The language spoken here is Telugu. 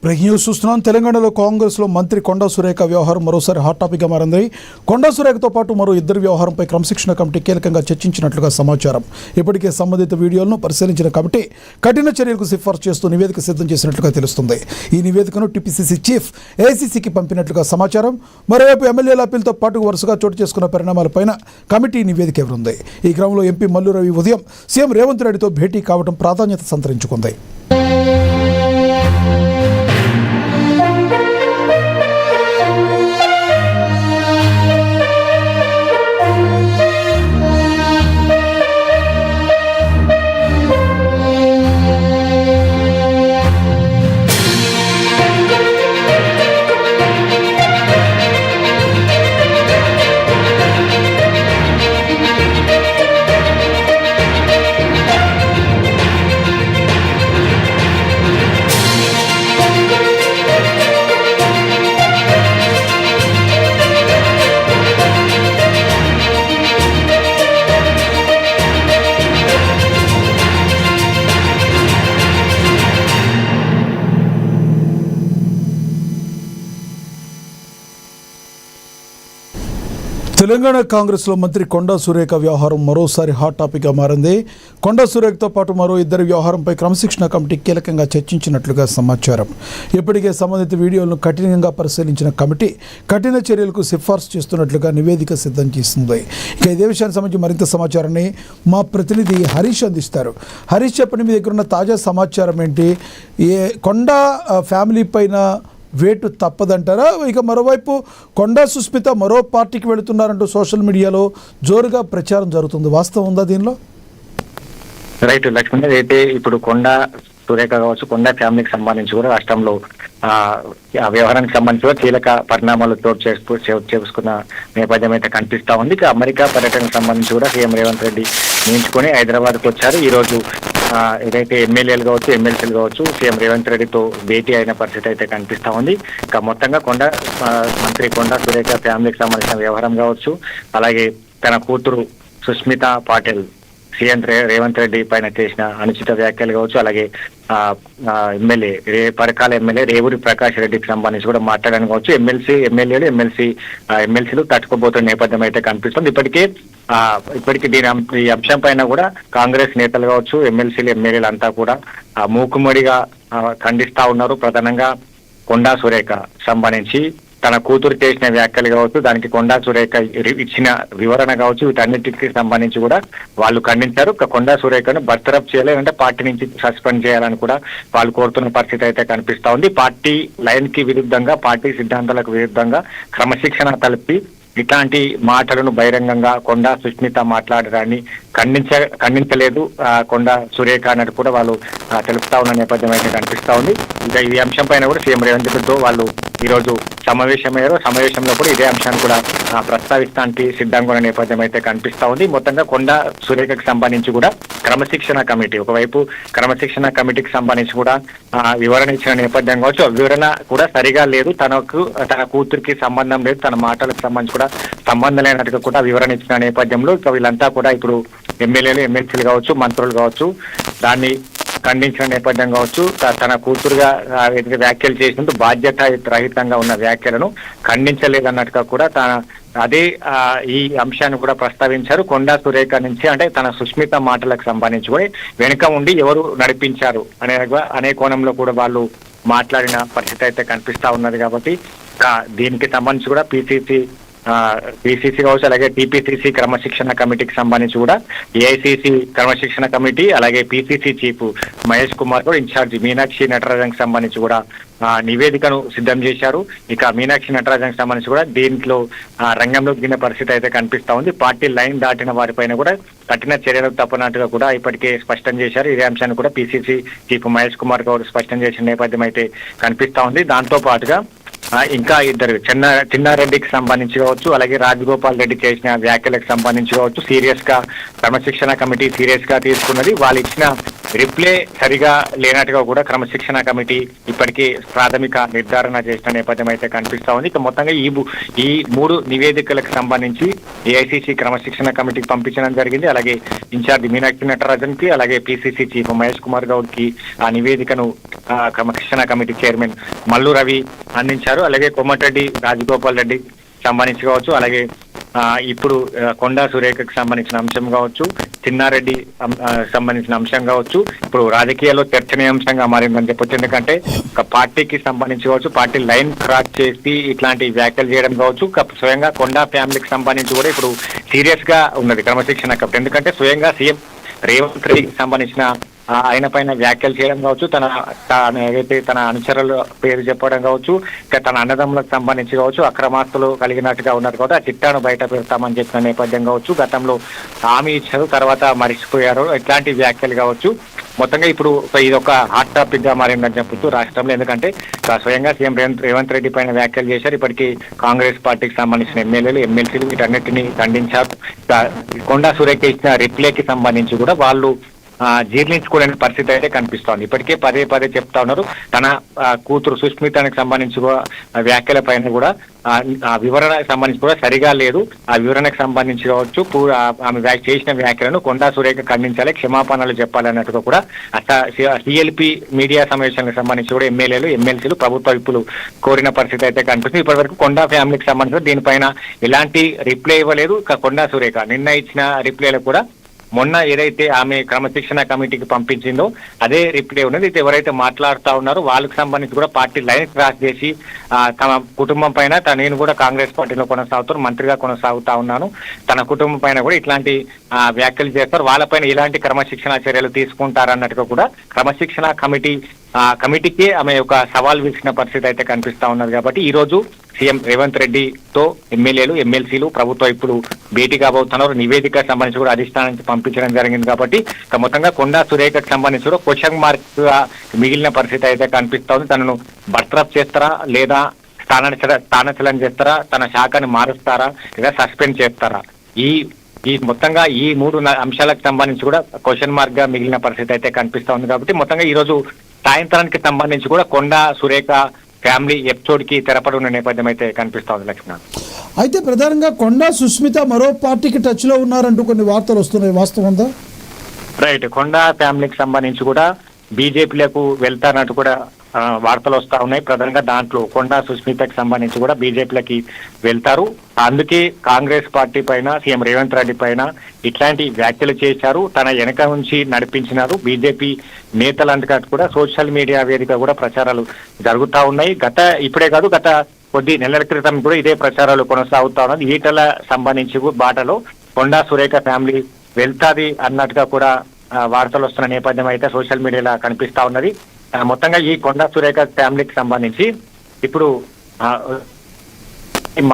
బ్రేకింగ్ న్యూస్ చూస్తున్నాం. తెలంగాణలో కాంగ్రెస్లో మంత్రి కొండా సురేఖ వ్యవహారం మరోసారి హాట్ టాపిక్గా మారింది. కొండా సురేఖతో పాటు మరో ఇద్దరు వ్యవహారంపై క్రమశిక్షణ కమిటీ కీలకంగా చర్చించినట్లుగా సమాచారం. ఇప్పటికే సంబంధిత వీడియోలను పరిశీలించిన కమిటీ కఠిన చర్యలకు సిఫార్సు చేస్తూ నివేదిక సిద్ధం చేసినట్లుగా తెలుస్తుంది. ఈ నివేదికను టీపీసీసీ చీఫ్ ఏఐసీసీకి పంపినట్లుగా సమాచారం. మరోవైపు ఎమ్మెల్యేల అప్పీల్తో పాటు వరుసగా చోటు చేసుకున్న పరిణామాలపైన కమిటీ నివేదిక ఇవ్వనుంది. ఈ క్రమంలో ఎంపీ మల్లు రవి ఉదయం సీఎం రేవంత్ రెడ్డితో భేటీ కావడం ప్రాధాన్యత సంతరించుకుంది. తెలంగాణ కాంగ్రెస్లో మంత్రి కొండా సురేఖ వ్యవహారం మరోసారి హాట్ టాపిక్గా మారింది. కొండా సురేఖతో పాటు మరో ఇద్దరి వ్యవహారంపై క్రమశిక్షణ కమిటీ కీలకంగా చర్చించినట్లుగా సమాచారం. ఇప్పటికే సంబంధిత వీడియోలను కఠినంగా పరిశీలించిన కమిటీ కఠిన చర్యలకు సిఫార్సు చేస్తున్నట్లుగా నివేదిక సిద్ధం చేస్తుంది. ఇక ఇదే విషయానికి సంబంధించి మరింత సమాచారాన్ని మా ప్రతినిధి హరీష్ అందిస్తారు. హరీష్, చెప్పండి, మీ దగ్గర ఉన్న తాజా సమాచారం ఏంటి? కొండా ఫ్యామిలీ పైన వేటు తప్పదంటారా? ఇక మరోవైపు కొండా సుస్మిత మరో పార్టీకి వెళుతున్నారంటూ సోషల్ మీడియాలో జోరుగా ప్రచారం జరుగుతుంది. వాస్తవం ఉందా దీనిలో? రైట్ లక్ష్మణ్, అయితే ఇప్పుడు కొండా సురేఖ కావచ్చు, కొండా ఫ్యామిలీకి సంబంధించి కూడా రాష్ట్రంలో ఆ వ్యవహారానికి సంబంధించి కూడా కీలక పరిణామాలు చేసుకున్న నేపథ్యం అయితే కనిపిస్తా ఉంది. ఇక అమెరికా పర్యటనకు సంబంధించి కూడా సీఎం రేవంత్ రెడ్డి నియమించుకొని హైదరాబాద్కు వచ్చారు. ఈ రోజు ఏదైతే ఎమ్మెల్యేలు కావచ్చు, ఎమ్మెల్సీలు కావచ్చు, సీఎం రేవంత్ రెడ్డితో భేటీ అయిన పరిస్థితి అయితే కనిపిస్తా ఉంది. ఇక మొత్తంగా మంత్రి కొండా సురేఖ ఫ్యామిలీకి సంబంధించిన వ్యవహారం కావచ్చు, అలాగే తన కూతురు సుస్మిత పాటిల్ సీఎం రేవంత్ రెడ్డి పైన చేసిన అనుచిత వ్యాఖ్యలు కావచ్చు, అలాగే ఎమ్మెల్యే పరకాల ఎమ్మెల్యే రేవూరి ప్రకాష్ రెడ్డికి సంబంధించి కూడా మాట్లాడడానికి కావచ్చు, ఎమ్మెల్సీలు తట్టుకోబోతున్న నేపథ్యం అయితే కనిపిస్తుంది. ఇప్పటికీ ఈ అంశం పైన కూడా కాంగ్రెస్ నేతలు కావచ్చు, ఎమ్మెల్యేలు అంతా కూడా మూకుమ్మడిగా ఖండిస్తా ఉన్నారు. ప్రధానంగా కొండా సురేఖ సంబంధించి తన కూతురు చేసిన వ్యాఖ్యలు కావచ్చు, దానికి కొండా సురేఖ ఇచ్చిన వివరణ కావచ్చు, వీటన్నిటికి సంబంధించి కూడా వాళ్ళు ఖండించారు. కొండా సురేఖను బర్తరఫ్ చేయాలంటే పార్టీ నుంచి సస్పెండ్ చేయాలని కూడా వాళ్ళు కోరుతున్న పరిస్థితి అయితే కనిపిస్తా ఉంది. పార్టీ లైన్ కి విరుద్ధంగా, పార్టీ సిద్ధాంతాలకు విరుద్ధంగా క్రమశిక్షణ కలిపి ఇట్లాంటి మాటలను బహిరంగంగా కొండా సుస్మిత మాట్లాడడాన్ని ఖండించలేదు కొండా సురేఖ అన్నట్టు కూడా వాళ్ళు తెలుపుతా ఉన్న నేపథ్యం అయితే కనిపిస్తా ఉంది. ఇక ఈ అంశం పైన కూడా సీఎం రేవంత్ రెడ్డితో వాళ్ళు ఈ రోజు సమావేశంలో కూడా ఇదే అంశాన్ని కూడా ప్రస్తావిస్తానికి సిద్ధంగా ఉన్న నేపథ్యం అయితే కనిపిస్తా ఉంది. మొత్తంగా కొండా సురేఖకు సంబంధించి కూడా క్రమశిక్షణ కమిటీ, ఒకవైపు క్రమశిక్షణ కమిటీకి సంబంధించి కూడా వివరణ ఇచ్చిన నేపథ్యం కావచ్చు, వివరణ కూడా సరిగా లేదు, తన కూతురికి సంబంధం లేదు, తన మాటలకు సంబంధించి కూడా సంబంధం లేనట్టుగా కూడా వివరణ ఇచ్చిన నేపథ్యంలో ఇక వీళ్ళంతా కూడా ఇప్పుడు ఎమ్మెల్యేలు, ఎమ్మెల్సీలు కావచ్చు, మంత్రులు కావచ్చు, దాన్ని ఖండించిన నేపథ్యం కావచ్చు, తన కూతురుగా వ్యాఖ్యలు చేసినందుకు బాధ్యత రహితంగా ఉన్న వ్యాఖ్యలను ఖండించలేదన్నట్టుగా కూడా అదే ఈ అంశాన్ని కూడా ప్రస్తావించారు. కొండా సురేఖ నుంచి అంటే తన సుస్మిత మాటలకు సంబంధించి కూడా వెనుక ఉండి ఎవరు నడిపించారు అనే కోణంలో కూడా వాళ్ళు మాట్లాడిన పరిస్థితి అయితే కనిపిస్తా ఉన్నది. కాబట్టి దీనికి సంబంధించి కూడా పిసిసి కావచ్చు, అలాగే టీపీసీసీ క్రమశిక్షణ కమిటీకి సంబంధించి కూడా ఏఐసీసీ క్రమశిక్షణ కమిటీ, అలాగే పిసిసి చీఫ్ మహేష్ కుమార్ కూడా ఇన్ఛార్జ్ మీనాక్షి నటరాజన్కి సంబంధించి కూడా నివేదికను సిద్ధం చేశారు. ఇక మీనాక్షి నటరాజన్కి సంబంధించి కూడా దీంట్లో రంగంలోకి దిగిన పరిస్థితి అయితే కనిపిస్తా ఉంది. పార్టీ లైన్ దాటిన వారిపైన కూడా కఠిన చర్యలకు తప్పనట్టుగా కూడా ఇప్పటికే స్పష్టం చేశారు. ఇదే అంశాన్ని కూడా పిసిసి చీఫ్ మహేష్ కుమార్ గౌడ్ స్పష్టం చేసిన నేపథ్యం అయితే కనిపిస్తా ఉంది. దాంతో పాటుగా ఇంకా ఇద్దరు చిన్నారెడ్డికి సంబంధించి కావచ్చు, అలాగే రాజగోపాల్ రెడ్డి చేసిన వ్యాఖ్యలకు సంబంధించి కావచ్చు, క్రమశిక్షణ కమిటీ సీరియస్ గా తీసుకున్నది. వాళ్ళు ఇచ్చిన రిప్లే సరిగా లేనట్టుగా కూడా క్రమశిక్షణ కమిటీ ఇప్పటికీ ప్రాథమిక నిర్ధారణ చేసిన నేపథ్యం అయితే కనిపిస్తా ఉంది. ఇక మొత్తంగా ఈ 3 నివేదికలకు సంబంధించి ఏఐసిసి క్రమశిక్షణ కమిటీకి పంపించడం జరిగింది. అలాగే ఇన్ఛార్జి మీనాక్షి నటరాజన్ కి, అలాగే పిసిసి చీఫ్ మహేష్ కుమార్ గౌడ్ కి ఆ నివేదికను క్రమశిక్షణ కమిటీ చైర్మన్ మల్లు రవి అందించారు. అలాగే కోమటిరెడ్డి రాజగోపాల్ రెడ్డి సంబంధించి కావచ్చు, అలాగే ఇప్పుడు కొండా సురేఖకు సంబంధించిన అంశం కావచ్చు, చిన్నారెడ్డి సంబంధించిన అంశం కావచ్చు, ఇప్పుడు రాజకీయాల్లో చర్చనీయాంశంగా మారిందని చెప్పొచ్చు. ఎందుకంటే ఒక పార్టీకి సంబంధించి కావచ్చు, పార్టీ లైన్ క్రాస్ చేసి ఇట్లాంటి వ్యాఖ్యలు చేయడం కావచ్చు, స్వయంగా కొండా ఫ్యామిలీకి సంబంధించి కూడా ఇప్పుడు సీరియస్ గా ఉన్నది క్రమశిక్షణ కమిటీ. ఎందుకంటే స్వయంగా సీఎం రేవంత్ రెడ్డికి సంబంధించిన ఆయన పైన వ్యాఖ్యలు చేయడం కావచ్చు, ఏదైతే తన అనుచరుల పేరు చెప్పడం కావచ్చు, ఇంకా తన అన్నదమ్ములకు సంబంధించి కావచ్చు, అక్రమాస్తులు కలిగినట్టుగా ఉన్నారు కాబట్టి ఆ చిట్టాను బయట పెడతామని చెప్పిన నేపథ్యం కావచ్చు, గతంలో హామీ ఇచ్చారు తర్వాత మరిచిపోయారు, ఇట్లాంటి వ్యాఖ్యలు కావచ్చు. మొత్తంగా ఇప్పుడు ఇది ఒక హాట్ టాపిక్ గా మారిందని చెప్పొచ్చు రాష్ట్రంలో. ఎందుకంటే స్వయంగా సీఎం రేవంత్ రెడ్డి పైన వ్యాఖ్యలు చేశారు. ఇప్పటికీ కాంగ్రెస్ పార్టీకి సంబంధించిన ఎమ్మెల్యేలు ఎమ్మెల్సీలు వీటన్నిటిని ఖండించారు. కొండా సురేఖ ఇచ్చిన రిప్లేకి సంబంధించి కూడా వాళ్ళు జీర్ణించుకోలేని పరిస్థితి అయితే కనిపిస్తోంది. ఇప్పటికే పదే పదే చెప్తా ఉన్నారు. తన కూతురు సుష్మితానికి సంబంధించి కూడా వ్యాఖ్యల పైన కూడా ఆ వివరణకు సంబంధించి కూడా సరిగా లేదు. ఆ వివరణకు సంబంధించి కావచ్చు, ఆమె చేసిన వ్యాఖ్యలను కొండా సురేఖ ఖండించాలి, క్షమాపణలు చెప్పాలన్నట్టుగా కూడా సిఎల్పి మీడియా సమావేశానికి సంబంధించి కూడా ఎమ్మెల్యేలు ఎమ్మెల్సీలు ప్రభుత్వ విప్పులు కోరిన పరిస్థితి అయితే కనిపిస్తుంది. ఇప్పటి వరకు కొండా ఫ్యామిలీకి సంబంధించి దీనిపైన ఎలాంటి రిప్లై ఇవ్వలేదు. కొండా సురేఖ నిన్న ఇచ్చిన రిప్లైలు కూడా మొన్న ఏదైతే ఆమె క్రమశిక్షణ కమిటీకి పంపించిందో అదే రిప్లై ఉన్నది. ఇది ఎవరైతే మాట్లాడుతా ఉన్నారో వాళ్ళకి సంబంధించి కూడా పార్టీ లైన్ క్రాస్ చేసి తమ కుటుంబం పైన నేను కూడా కాంగ్రెస్ పార్టీలో కొనసాగుతాను, మంత్రిగా కొనసాగుతా ఉన్నాను, తన కుటుంబం పైన కూడా ఇట్లాంటి వ్యాఖ్యలు చేస్తారు, వాళ్ళపైన ఇలాంటి క్రమశిక్షణ చర్యలు తీసుకుంటారన్నట్టుగా కూడా క్రమశిక్షణ కమిటీకి ఆమె ఒక సవాల్ విసిన పరిస్థితి అయితే కనిపిస్తా ఉన్నది. కాబట్టి ఈ రోజు సీఎం రేవంత్ రెడ్డితో ఎమ్మెల్యేలు ఎమ్మెల్సీలు ప్రభుత్వం ఇప్పుడు భేటీ కాబోతున్నారు. నివేదిక సంబంధించి కూడా అధిష్టానానికి పంపించడం జరిగింది. కాబట్టి మొత్తంగా కొండా సురేఖకు సంబంధించి కూడా క్వశ్చన్ మార్క్ మిగిలిన పరిస్థితి అయితే కనిపిస్తా ఉంది. తనను బర్తరఫ్ చేస్తారా లేదా స్థానచలనం చేస్తారా, తన శాఖని మారుస్తారా లేదా సస్పెండ్ చేస్తారా, ఈ మొత్తంగా ఈ 3 అంశాలకు సంబంధించి కూడా క్వశ్చన్ మార్క్ గా మిగిలిన పరిస్థితి అయితే కనిపిస్తా ఉంది. కాబట్టి మొత్తంగా ఈ రోజు సాయంత్రానికి సంబంధించి కూడా కొండా సురేఖ ఫ్యామిలీ ఎపిసోడ్ కి తెరపడి ఉన్న నేపథ్యం అయితే కనిపిస్తా ఉంది. లక్ష్మణ్, అయితే ప్రధానంగా కొండా సుస్మిత మరో పార్టీకి టచ్ లో ఉన్నారంటూ కొన్ని వార్తలు వస్తున్నాయి, వాస్తవం ఉందా? రైట్, కొండా ఫ్యామిలీకి సంబంధించి కూడా బీజేపీలకు వెళ్తానట్టు కూడా వార్తలు వస్తా ఉన్నాయి. ప్రధానంగా దాంట్లో కొండా సుస్మితకి సంబంధించి కూడా బీజేపీలకి వెళ్తారు. అందుకే కాంగ్రెస్ పార్టీ పైన సీఎం రేవంత్ రెడ్డి పైన ఇట్లాంటి వ్యాఖ్యలు చేశారు, తన వెనక నుంచి నడిపించినారు. బీజేపీ నేతలంతగా కూడా సోషల్ మీడియా వేదిక కూడా ప్రచారాలు జరుగుతా ఉన్నాయి. ఇప్పుడే కాదు గత కొద్ది నెలల క్రితం కూడా ఇదే ప్రచారాలు కొనసాగుతా ఉన్నది. ఈటల సంబంధించి బాటలో కొండా సురేఖ ఫ్యామిలీ వెళ్తాది అన్నట్టుగా కూడా వార్తలు వస్తున్న నేపథ్యం అయితే సోషల్ మీడియాలో కనిపిస్తా ఉన్నది. మొత్తంగా ఈ కొండా సురేఖ ఫ్యామిలీకి సంబంధించి ఇప్పుడు